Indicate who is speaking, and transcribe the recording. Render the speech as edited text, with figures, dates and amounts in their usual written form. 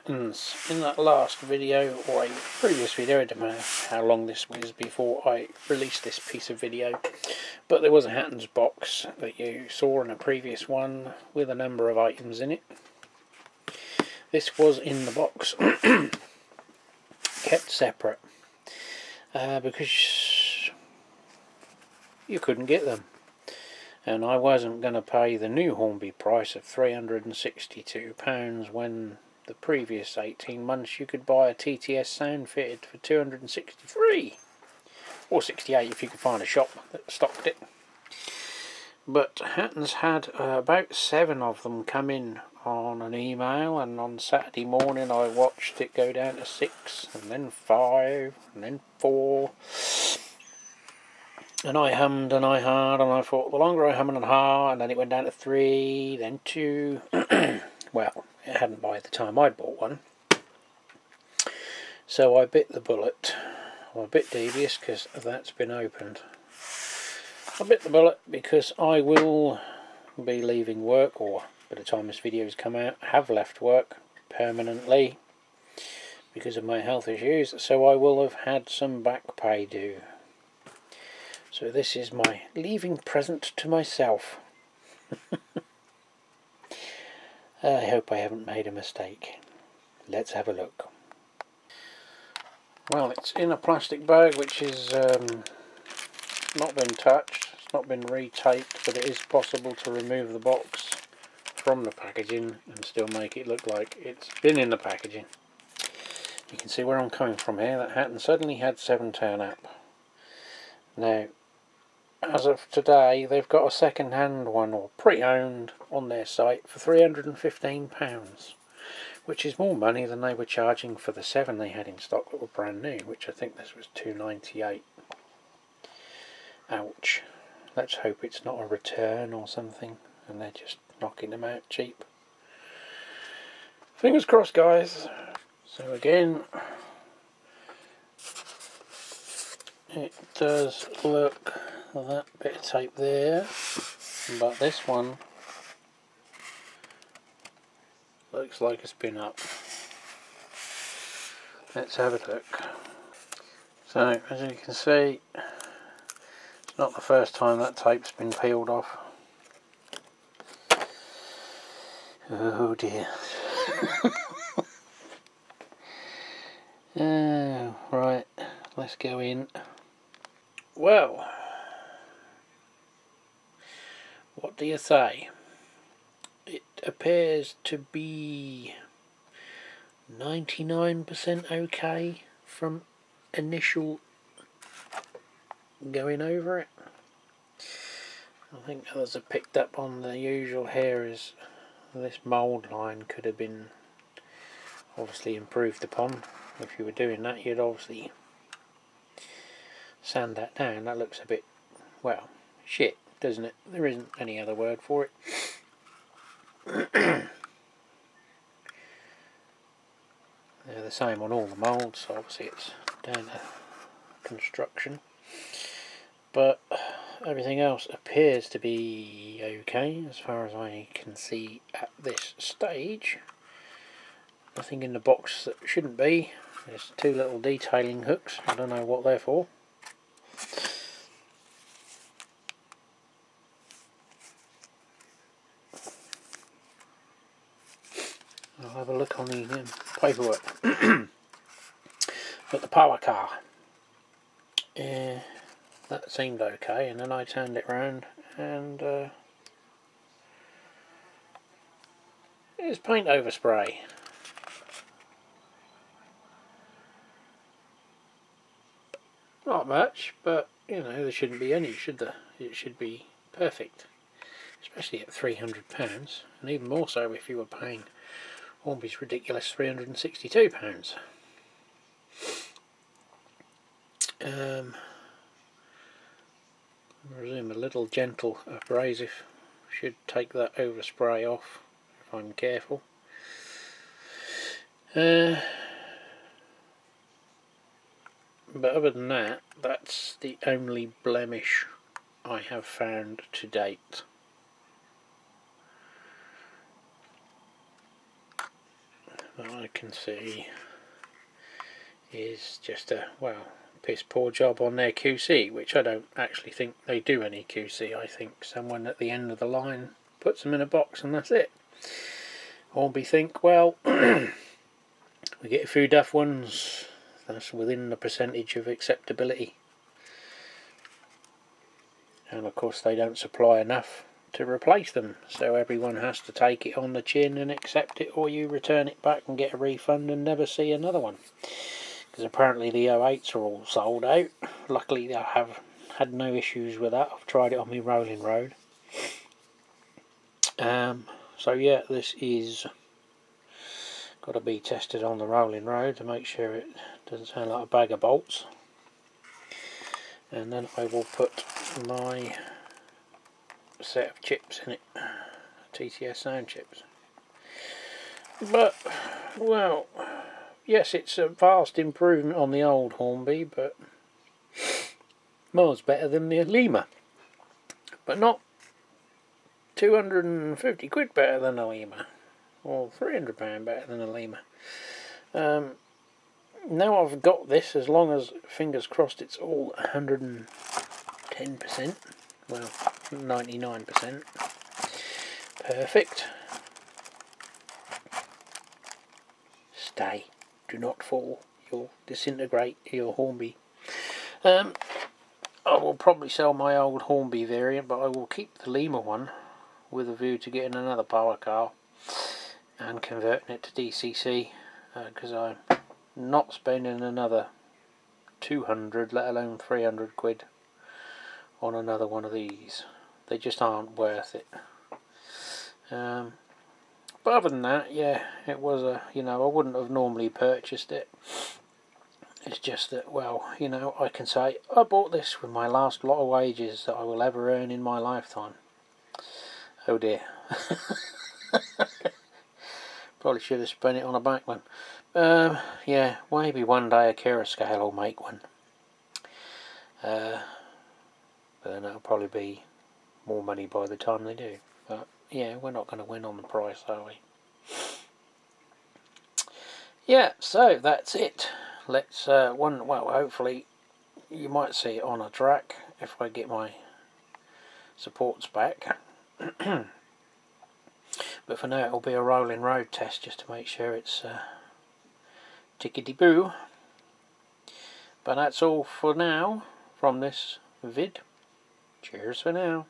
Speaker 1: Hattons. In that last video, or a previous video, I don't know how long this was before I released this piece of video, but there was a Hattons box that you saw in a previous one with a number of items in it. This was in the box, kept separate, because you couldn't get them. And I wasn't going to pay the new Hornby price of £362 when the previous 18 months you could buy a TTS sound fitted for £263, or 68 if you could find a shop that stocked it. But Hattons had about 7 of them come in on an email, and on Saturday morning I watched it go down to 6, and then 5, and then 4. And I hummed and I hawed, and I thought the longer I hum and ha, and then it went down to 3, then 2. Well, it hadn't by the time I'd bought one. So I bit the bullet. I'm a bit devious because that's been opened. I bit the bullet because I will be leaving work, or by the time this video's come out, have left work permanently because of my health issues, so I will have had some back pay due. So this is my leaving present to myself. I hope I haven't made a mistake. Let's have a look. Well, it's in a plastic bag which is not been touched, it's not been retaped, but it is possible to remove the box from the packaging and still make it look like it's been in the packaging. You can see where I'm coming from here. That Hatton suddenly had 7 turn up. Now, as of today, they've got a second-hand one, or pre-owned, on their site for £315, which is more money than they were charging for the 7 they had in stock that were brand new, which I think this was £298. Ouch. Let's hope it's not a return or something, and they're just knocking them out cheap. Fingers crossed, guys. So again, it does look that bit of tape there, but this one looks like it's been up. Let's have a look. So as you can see, it's not the first time that tape's been peeled off. Oh dear. Oh, right, let's go in. Well, what do you say? It appears to be 99% okay from initial going over it. I think others have picked up on the usual here is this mould line could have been obviously improved upon. If you were doing that, you'd obviously sand that down. That looks a bit, well, shit, doesn't it? There isn't any other word for it. They're the same on all the moulds, so obviously it's down to construction. But everything else appears to be okay as far as I can see at this stage. Nothing in the box that shouldn't be. There's 2 little detailing hooks. I don't know what they're for. I'll have a look on the paperwork. But the power car, that seemed okay, and then I turned it round and it's paint overspray. Not much, but you know, there shouldn't be any, should there? It should be perfect, especially at £300, and even more so if you were paying Hornby's ridiculous £362. I presume a little gentle abrasive should take that overspray off if I'm careful. But other than that, that's the only blemish I have found to date. that I can see is just a, well, piss poor job on their QC, which I don't actually think they do any QC. I think someone at the end of the line puts them in a box and that's it. Hornby think, well, we get a few duff ones, that's within the percentage of acceptability. And of course they don't supply enough to replace them, so everyone has to take it on the chin and accept it, or you return it back and get a refund and never see another one. Because apparently the 08s are all sold out. Luckily I have had no issues with that. I've tried it on my rolling road. So yeah, this is got to be tested on the rolling road to make sure it doesn't sound like a bag of bolts. And then I will put my set of chips in it, TTS sound chips. But, well, yes, it's a vast improvement on the old Hornby, but miles better than the Lima. But not 250 quid better than a Lima, or £300 better than a Lima. Now I've got this, as long as, fingers crossed, it's all 110%, well, 99%. Perfect. Stay. Do not fall. You'll disintegrate your Hornby. I will probably sell my old Hornby variant, but I will keep the Lima one with a view to getting another power car and converting it to DCC, because I'm not spending another 200, let alone 300 quid on another one of these. They just aren't worth it. But other than that, yeah, it was a, you know, I wouldn't have normally purchased it. It's just that, well, you know, I can say I bought this with my last lot of wages that I will ever earn in my lifetime. Oh dear. Probably should have spent it on a back one. Yeah, maybe one day a Kira scale will make one. But then that'll probably be more money by the time they do. But yeah, we're not going to win on the price, are we? Yeah, so that's it. Let's well, hopefully you might see it on a track if I get my supports back. But for now it'll be a rolling road test just to make sure it's tickety-boo. But that's all for now from this vid. Cheers for now.